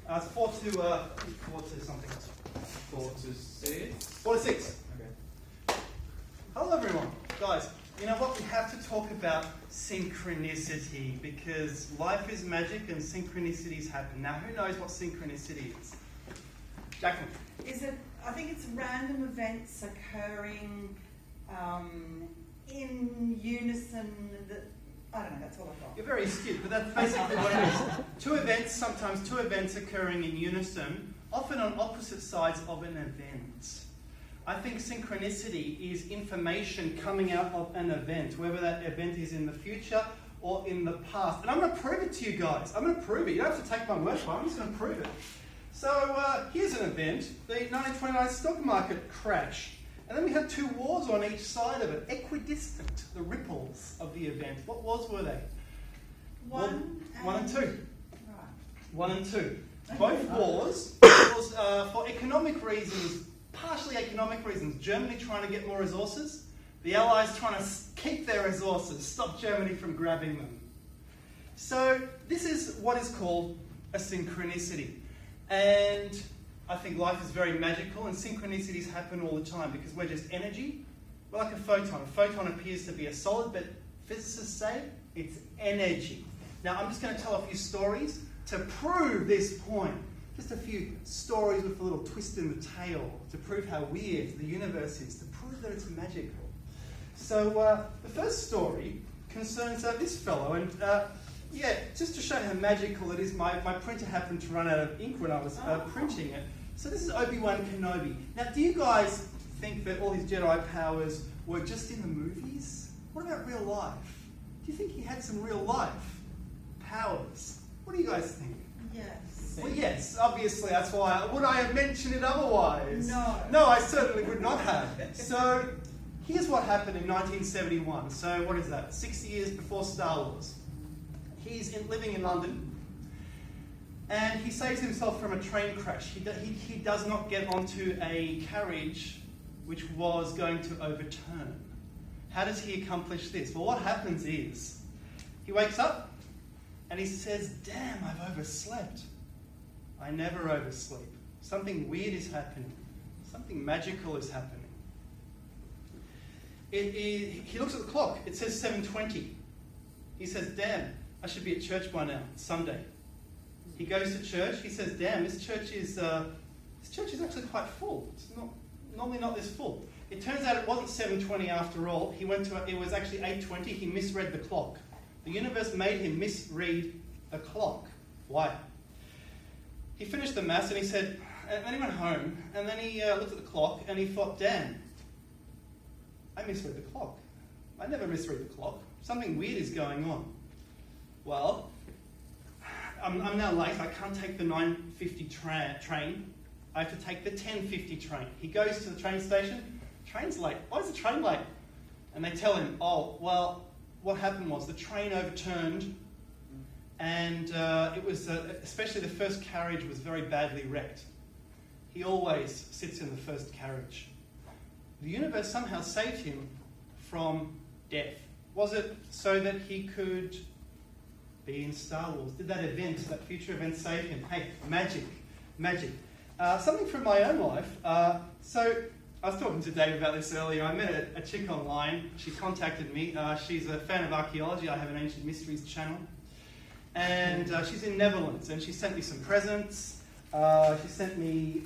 It's 4 to something. 4 to 6. 4 to 6. Okay. Hello everyone. Guys, you know what? We have to talk about synchronicity because life is magic and synchronicities happen. Now, who knows what synchronicity is? Jacqueline. I think it's random events occurring in unison that, I don't know, that's all I've got. You're very astute, but that's basically what it is. Sometimes two events occurring in unison, often on opposite sides of an event. I think synchronicity is information coming out of an event, whether that event is in the future or in the past. And I'm going to prove it to you guys. I'm going to prove it. You don't have to take my word for it. I'm just going to prove it. So here's an event, the 1929 stock market crash. And then we had two wars on each side of it, equidistant, the ripples of the event. What wars were they? One and two. Right. 1 and 2. Both wars was for economic reasons, partially economic reasons. Germany trying to get more resources, the Allies trying to keep their resources, stop Germany from grabbing them. So this is what is called a synchronicity. And I think life is very magical and synchronicities happen all the time because we're just energy. We're like a photon. A photon appears to be a solid, but physicists say it's energy. Now I'm just going to tell a few stories to prove this point. Just a few stories with a little twist in the tail to prove how weird the universe is, to prove that it's magical. So the first story concerns this fellow, and just to show how magical it is, my printer happened to run out of ink when I was printing it. So this is Obi-Wan Kenobi. Now, do you guys think that all his Jedi powers were just in the movies? What about real life? Do you think he had some real life powers? What do you guys think? Yes. Well, yes, obviously, that's why. Would I have mentioned it otherwise? No. No, I certainly would not have. So, here's what happened in 1971. So, what is that? 60 years before Star Wars. He's living in London, and he saves himself from a train crash. He does not get onto a carriage which was going to overturn. How does he accomplish this? Well, what happens is, he wakes up, and he says, damn, I've overslept. I never oversleep. Something weird is happening. Something magical is happening. He looks at the clock. It says 7:20. He says, damn, I should be at church by now. It's Sunday. He goes to church. He says, damn, this church is actually quite full. It's normally not this full. It turns out it wasn't 7:20 after all. It was actually 8:20. He misread the clock. The universe made him misread the clock. Why? He finished the mass and he said, and then he went home, and then he looked at the clock and he thought, damn, I misread the clock. I never misread the clock. Something weird is going on. Well, I'm now late. I can't take the 9:50 train. I have to take the 10:50 train. He goes to the train station. Train's late. Why is the train late? And they tell him, oh, well, what happened was the train overturned, and it was, especially the first carriage was very badly wrecked. He always sits in the first carriage. The universe somehow saved him from death. Was it so that he could be in Star Wars? Did that event, that future event, save him? Hey, magic. Something from my own life. So I was talking to Dave about this earlier. I met a chick online. She contacted me. She's a fan of archaeology. I have an Ancient Mysteries channel. And she's in Netherlands. And she sent me some presents. She sent me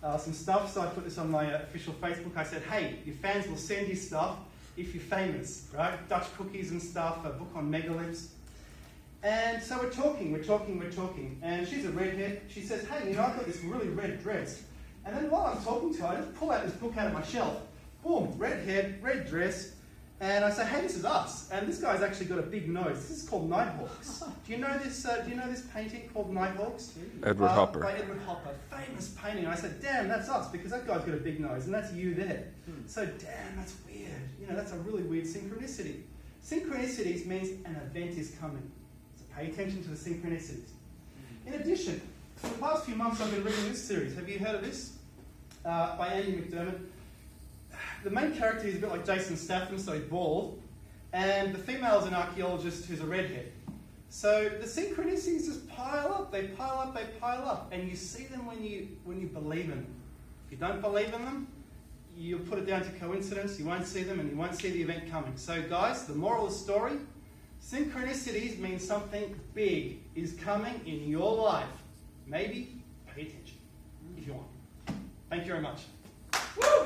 some stuff. So I put this on my official Facebook. I said, hey, your fans will send you stuff if you're famous, right? Dutch cookies and stuff, a book on megaliths. And so we're talking. And she's a redhead. She says, hey, I've got this really red dress. And then while I'm talking to her, I just pull out this book out of my shelf. Boom, redhead, red dress. And I say, hey, this is us. And this guy's actually got a big nose. This is called Nighthawks. Do you know this painting called Nighthawks? Edward Hopper. By Edward Hopper. Famous painting. And I said, damn, that's us, because that guy's got a big nose, and that's you there. So, damn, that's weird. That's a really weird synchronicity. Synchronicities means an event is coming. So pay attention to the synchronicities. In addition, for the past few months I've been reading this series. Have you heard of this? By Andy McDermott. The main character is a bit like Jason Statham, so he's bald. And the female is an archaeologist who's a redhead. So the synchronicities just pile up, they pile up, they pile up, and you see them when you believe in them. If you don't believe in them, you'll put it down to coincidence, you won't see them, and you won't see the event coming. So guys, the moral of the story, synchronicities mean something big is coming in your life. Maybe pay attention if you want. Thank you very much. Woo!